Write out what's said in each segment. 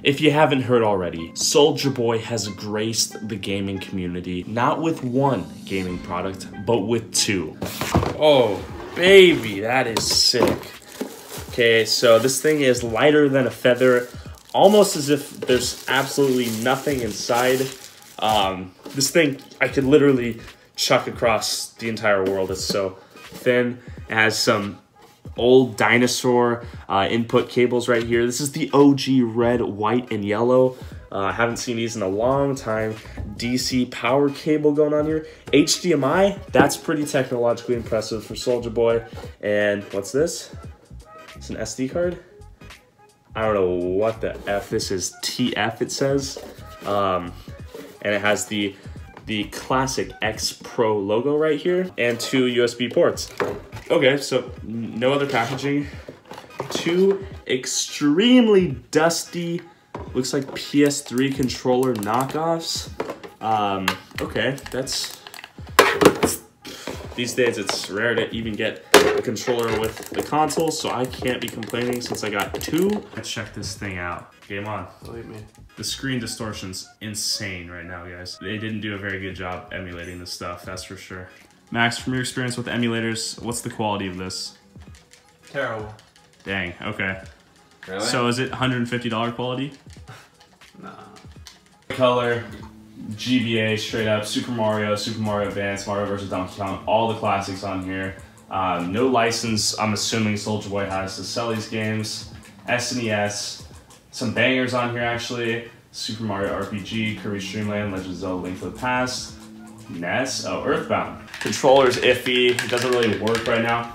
If you haven't heard already, Soulja Boy has graced the gaming community, not with one gaming product, but with two. Oh, baby, that is sick. Okay, so this thing is lighter than a feather, almost as if there's absolutely nothing inside. This thing, I could literally chuck across the entire world. It's so thin. It has some old dinosaur input cables right here. This is the OG red, white, and yellow. I haven't seen these in a long time. DC power cable going on here. HDMI, that's pretty technologically impressive for Soulja Boy. And what's this? It's an SD card. I don't know what the F this is. TF it says. And it has the classic X Pro logo right here and two USB ports. Okay, so no other packaging. Two extremely dusty, looks like PS3 controller knockoffs. Okay, that's these days it's rare to even get a controller with the console, so I can't be complaining since I got two. Let's check this thing out. Game on. Believe me. The screen distortion's insane right now, guys. They didn't do a very good job emulating this stuff, that's for sure. Max, from your experience with emulators, what's the quality of this? Terrible. Dang, okay. Really? So is it $150 quality? No. Color, GBA, straight up, Super Mario Advance, Mario vs. Donkey Kong, all the classics on here. No license, I'm assuming Soulja Boy has to sell these games. SNES, some bangers on here actually. Super Mario RPG, Kirby's Dream Land, Legend of Zelda Link to the Past, NES, oh, Earthbound. Controller's iffy, it doesn't really work right now.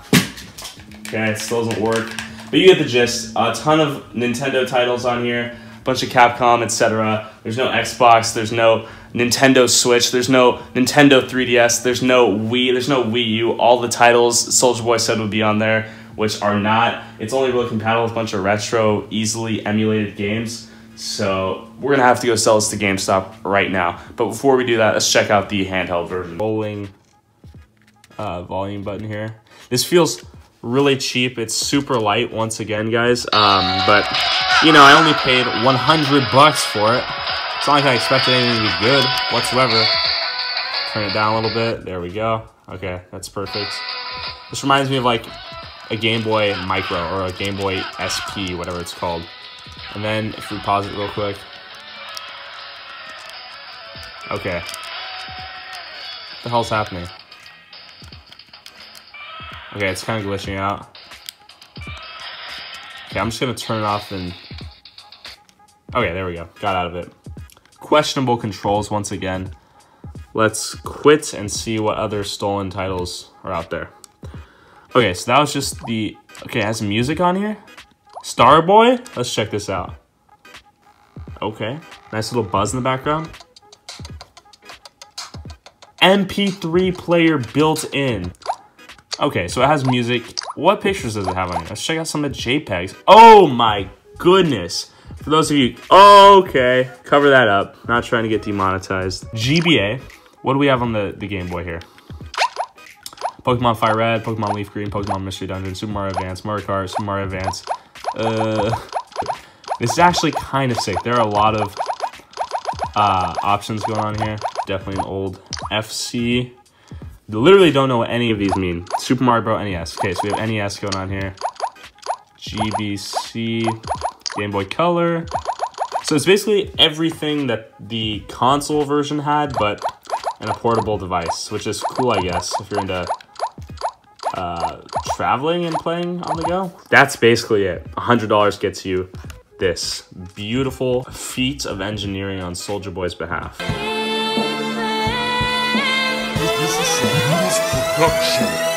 Okay, it still doesn't work. But you get the gist. A ton of Nintendo titles on here, a bunch of Capcom, etc. There's no Xbox, there's no Nintendo Switch, there's no Nintendo 3DS, there's no Wii, there's no Wii U. All the titles Soulja Boy said would be on there, which are not. It's only really compatible with a bunch of retro, easily emulated games. So we're gonna have to go sell this to GameStop right now. But before we do that, let's check out the handheld version. Rolling volume button here. This feels really cheap. It's super light once again, guys. But you know, I only paid $100 for it. It's not like I expected anything to be good whatsoever. Turn it down a little bit. There we go. Okay, that's perfect. This reminds me of like a Game Boy Micro or a Game Boy SP, whatever it's called. And then if we pause it real quick. Okay. What the hell's happening? Okay, it's kind of glitching out. Okay, I'm just gonna turn it off and... Okay, there we go. Got out of it. Questionable controls once again. Let's quit and see what other stolen titles are out there. Okay, so that was just the... Okay, it has some music on here. Starboy? Let's check this out. Okay, nice little buzz in the background. MP3 player built in. Okay, so it has music. What pictures does it have on here? Let's check out some of the JPEGs. Oh my goodness. For those of you, okay, cover that up. Not trying to get demonetized. GBA, what do we have on the Game Boy here? Pokemon Fire Red, Pokemon Leaf Green, Pokemon Mystery Dungeon, Super Mario Advance, Mario Kart, Super Mario Advance. This is actually kind of sick. There are a lot of options going on here. Definitely an old FC. Literally don't know what any of these mean. Super Mario Bros. NES. Okay, so we have NES going on here. GBC, Game Boy Color. So it's basically everything that the console version had, but in a portable device, which is cool, I guess, if you're into traveling and playing on the go. That's basically it. $100 gets you this beautiful feat of engineering on Soulja Boy's behalf. This is smoothproducer.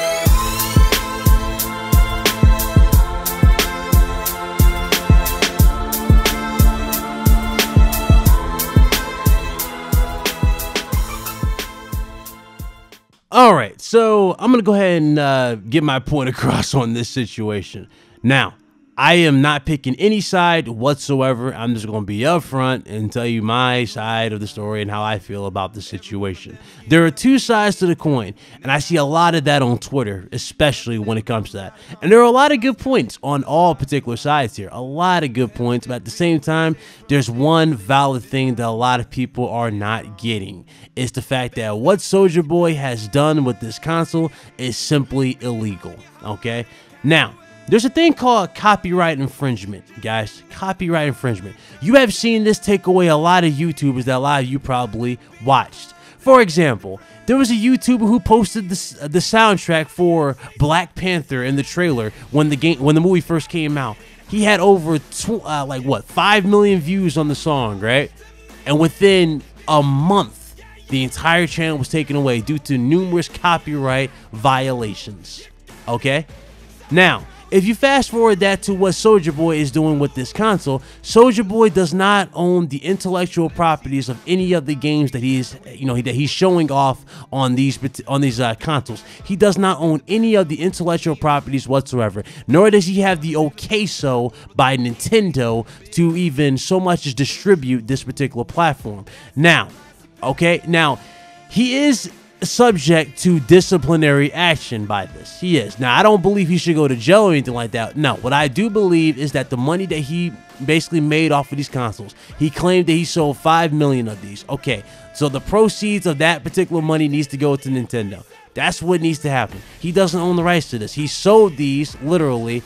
All right, so I'm going to go ahead and get my point across on this situation. Now, I am not picking any side whatsoever. I'm just going to be upfront and tell you my side of the story and how I feel about the situation. There are two sides to the coin, and I see a lot of that on Twitter, especially when it comes to that. And there are a lot of good points on all particular sides here. A lot of good points, but at the same time, there's one valid thing that a lot of people are not getting. It's the fact that what Soulja Boy has done with this console is simply illegal, okay? Now, there's a thing called copyright infringement, guys. Copyright infringement. You have seen this take away a lot of YouTubers that a lot of you probably watched. For example, there was a YouTuber who posted the soundtrack for Black Panther in the trailer when the movie first came out. He had over 5 million views on the song, right? And within a month, the entire channel was taken away due to numerous copyright violations. Okay? Now, if you fast forward that to what Soulja Boy is doing with this console, Soulja Boy does not own the intellectual properties of any of the games that he's showing off on these consoles. He does not own any of the intellectual properties whatsoever, nor does he have the okay-so by Nintendo to even so much as distribute this particular platform. Now, he is subject to disciplinary action by this. He is. Now, I don't believe he should go to jail or anything like that. No, what I do believe is that the money that he basically made off of these consoles, he claimed that he sold 5 million of these. Okay, so the proceeds of that particular money needs to go to Nintendo. That's what needs to happen. He doesn't own the rights to this. He sold these literally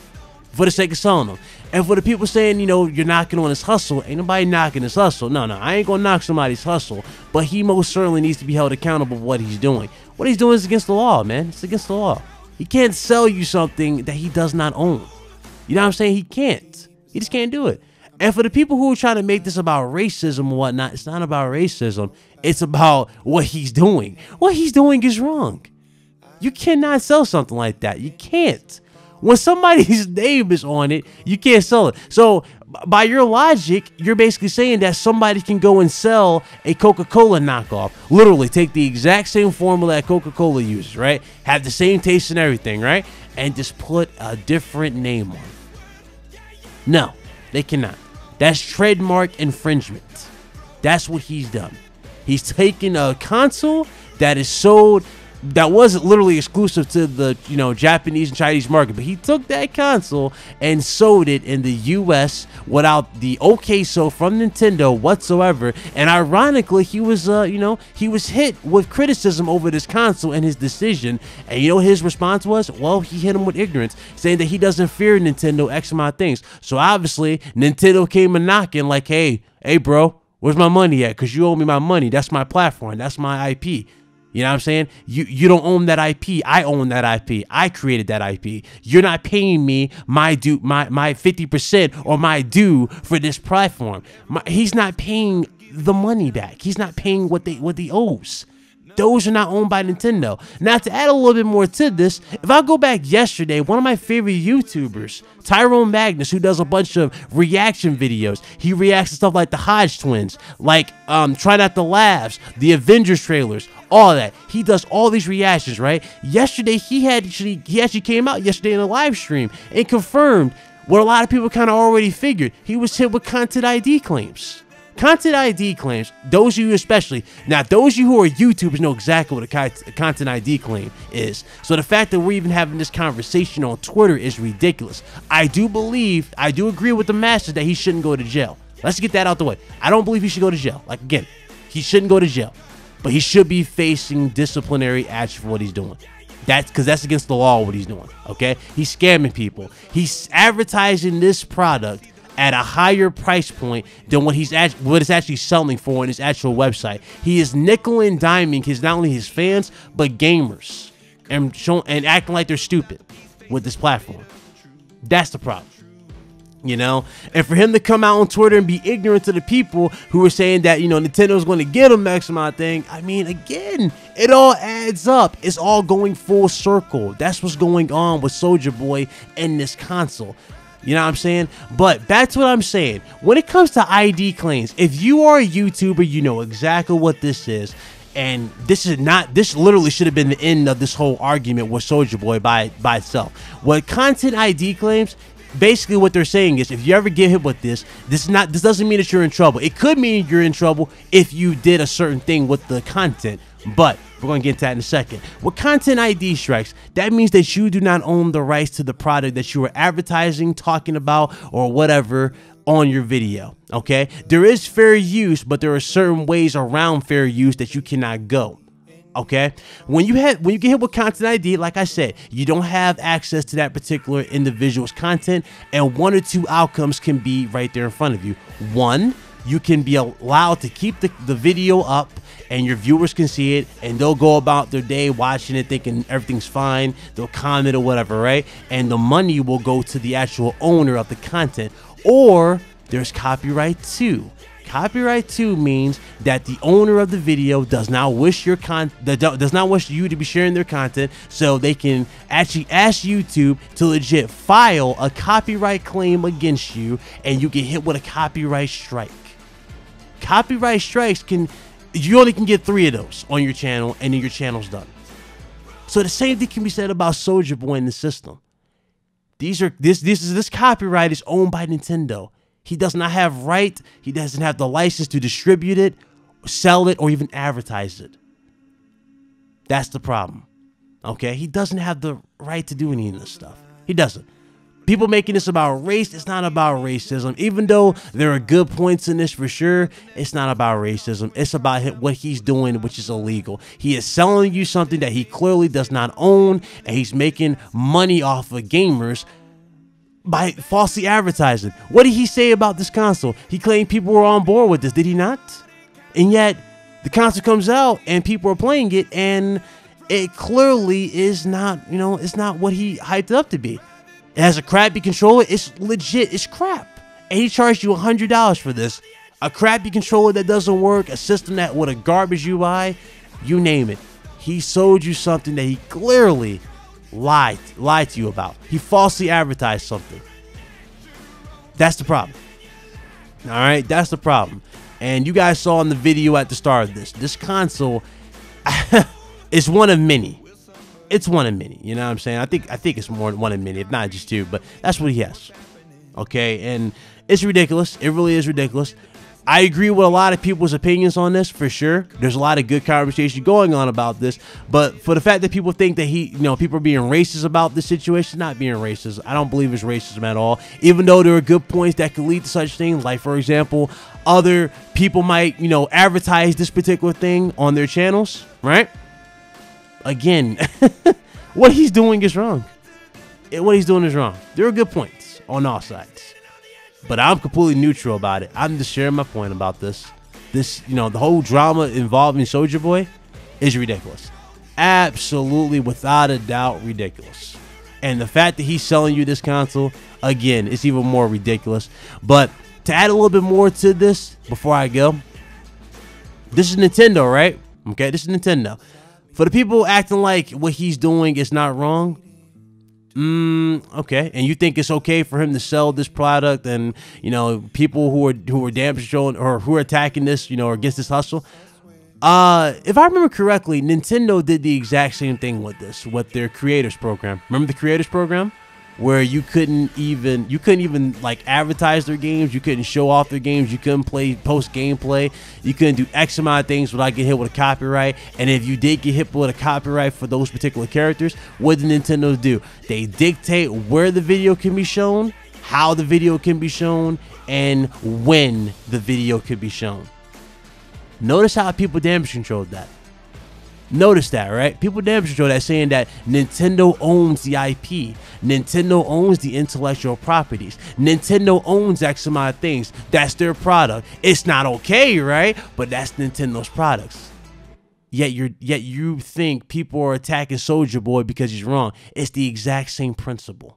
for the sake of selling them. And for the people saying, you're knocking on his hustle, ain't nobody knocking his hustle. No, I ain't gonna knock somebody's hustle, but he most certainly needs to be held accountable for what he's doing. What he's doing is against the law, man. It's against the law. He can't sell you something that he does not own. You know what I'm saying? He can't. He just can't do it. And for the people who are trying to make this about racism and whatnot, it's not about racism. It's about what he's doing. What he's doing is wrong. You cannot sell something like that. You can't. When somebody's name is on it, you can't sell it. So by your logic, you're basically saying that somebody can go and sell a Coca-Cola knockoff. Literally take the exact same formula that Coca-Cola uses, right? Have the same taste and everything, right? And just put a different name on it. No, they cannot. That's trademark infringement. That's what he's done. He's taken a console that is sold, that wasn't literally exclusive to the Japanese and Chinese market, but he took that console and sold it in the US without the okay-so from Nintendo whatsoever. And ironically, he was he was hit with criticism over this console and his decision. And his response was, well, he hit him with ignorance, saying that he doesn't fear Nintendo X amount of things. So obviously Nintendo came a knocking like, hey bro, where's my money at? Because you owe me my money. That's my platform. That's my IP. You know what I'm saying? You don't own that IP. I own that IP. I created that IP. You're not paying me my due, my 50% or my due for this platform. He's not paying the money back. He's not paying what he owes. Those are not owned by Nintendo. Now, to add a little bit more to this, if I go back yesterday, one of my favorite YouTubers, Tyrone Magnus, who does a bunch of reaction videos, he reacts to stuff like the Hodge twins, like Try Not to Laugh, the Avengers trailers, all that. He does all these reactions, right? Yesterday, he actually came out yesterday in a live stream and confirmed what a lot of people kind of already figured. He was hit with content ID claims. Content ID claims, those of you especially, now those of you who are YouTubers know exactly what a content ID claim is. So the fact that we're even having this conversation on Twitter is ridiculous. I do agree with the master that he shouldn't go to jail. Let's get that out the way. I don't believe he should go to jail. Like, again, he shouldn't go to jail. But he should be facing disciplinary action for what he's doing. Because that's against the law what he's doing, okay? He's scamming people. He's advertising this product at a higher price point than what it's actually selling for on his actual website. He is nickel and diming not only his fans but gamers, and acting like they're stupid with this platform. That's the problem, And for him to come out on Twitter and be ignorant to the people who are saying that Nintendo's going to get him X amount of thing. I mean, again, it all adds up. It's all going full circle. That's what's going on with Soulja Boy and this console. You know what I'm saying? But back to what I'm saying. When it comes to ID claims, if you are a YouTuber, you know exactly what this is. And this literally should have been the end of this whole argument with Soulja Boy by itself. What content ID claims, basically what they're saying is, if you ever get hit with this doesn't mean that you're in trouble. It could mean you're in trouble if you did a certain thing with the content, but we're going to get into that in a second. With content ID strikes, that means that you do not own the rights to the product that you are advertising, talking about, or whatever on your video. Okay, there is fair use, but there are certain ways around fair use that you cannot go. Okay, when you get hit with content ID, like I said, you don't have access to that particular individual's content, and one or two outcomes can be right there in front of you. One, you can be allowed to keep the video up and your viewers can see it, and they'll go about their day watching it thinking everything's fine. They'll comment or whatever, right? And the money will go to the actual owner of the content. Or there's copyright 2. Copyright 2 means that the owner of the video does not wish you to be sharing their content, so they can actually ask YouTube to legit file a copyright claim against you, and you get hit with a copyright strike. Copyright strikes you only can get 3 of those on your channel, and then your channel's done. So the same thing can be said about Soulja Boy in the system. This copyright is owned by Nintendo. He does not have he doesn't have the license to distribute it, sell it, or even advertise it. That's the problem. Okay? He doesn't have the right to do any of this stuff. He doesn't. People making this about race, it's not about racism. Even though there are good points in this for sure, it's not about racism. It's about what he's doing, which is illegal. He is selling you something that he clearly does not own, and he's making money off of gamers by falsely advertising. What did he say about this console? He claimed people were on board with this, did he not? And yet the console comes out and people are playing it, and it clearly is not, it's not what he hyped it up to be. It has a crappy controller. It's legit, it's crap, and he charged you $100 for this. A crappy controller that doesn't work, a system that with a garbage UI, you name it. He sold you something that he clearly lied to you about. He falsely advertised something. That's the problem. All right, that's the problem. And you guys saw in the video at the start of this console is one of many. It's one of many. You know what I'm saying? I think it's more than one of many, if not just 2. But that's what he has. Okay, and it's ridiculous. It really is ridiculous. I agree with a lot of people's opinions on this, for sure. There's a lot of good conversation going on about this, but for the fact that people think that people are being racist about this situation, not being racist. I don't believe it's racism at all, even though there are good points that could lead to such things. Like, for example, other people might, advertise this particular thing on their channels, right? Again, what he's doing is wrong. What he's doing is wrong. There are good points on all sides. But I'm completely neutral about it. I'm just sharing my point about this. The whole drama involving Soulja Boy is ridiculous. Absolutely, without a doubt, ridiculous. And the fact that he's selling you this console, again, it's even more ridiculous. But to add a little bit more to this before I go, this is Nintendo, right? Okay, this is Nintendo. For the people acting like what he's doing is not wrong, okay, and you think it's okay for him to sell this product, and people who are damage controlling or who are attacking this, or against this hustle. If I remember correctly, Nintendo did the exact same thing with this, with their creators program. Remember the creators program, where you couldn't even like advertise their games, you couldn't show off their games, you couldn't post gameplay, you couldn't do X amount of things without getting hit with a copyright. And if you did get hit with a copyright for those particular characters, what did Nintendo do? They dictate where the video can be shown, how the video can be shown, and when the video could be shown. Notice how people damage controlled that. Notice that, right? People damage control that, saying that Nintendo owns the IP. Nintendo owns the intellectual properties. Nintendo owns X amount of things. That's their product. It's not okay, right? But that's Nintendo's products. Yet you think people are attacking Soulja Boy because he's wrong. It's the exact same principle.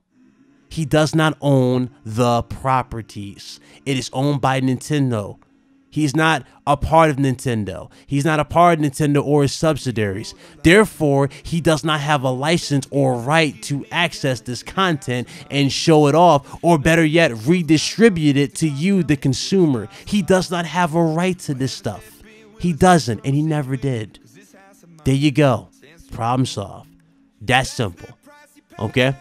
He does not own the properties. It is owned by Nintendo. He's not a part of Nintendo. He's not a part of Nintendo or his subsidiaries. Therefore, he does not have a license or right to access this content and show it off, or better yet, redistribute it to you, the consumer. He does not have a right to this stuff. He doesn't, and he never did. There you go. Problem solved. That's simple. Okay?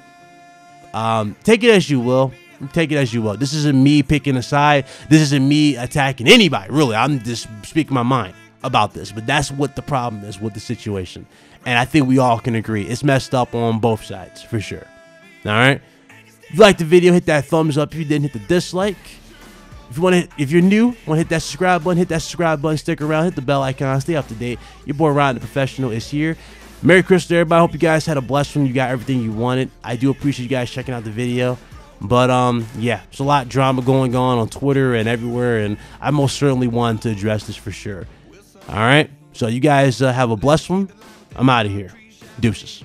Take it as you will. take it as you will. This isn't me picking a side. This isn't me attacking anybody, really. I'm just speaking my mind about this. But that's what the problem is with the situation. And I think we all can agree. It's messed up on both sides, for sure. All right? If you liked the video, hit that thumbs up. If you didn't, hit the dislike. If you're new, want to hit that subscribe button, hit that subscribe button, stick around, hit the bell icon, stay up to date. Your boy Ryan the Professional is here. Merry Christmas to everybody. Hope you guys had a blessed one. You got everything you wanted. I do appreciate you guys checking out the video. But yeah, there's a lot of drama going on Twitter and everywhere, and I most certainly wanted to address this for sure. All right, so you guys have a blessed one. I'm out of here. Deuces.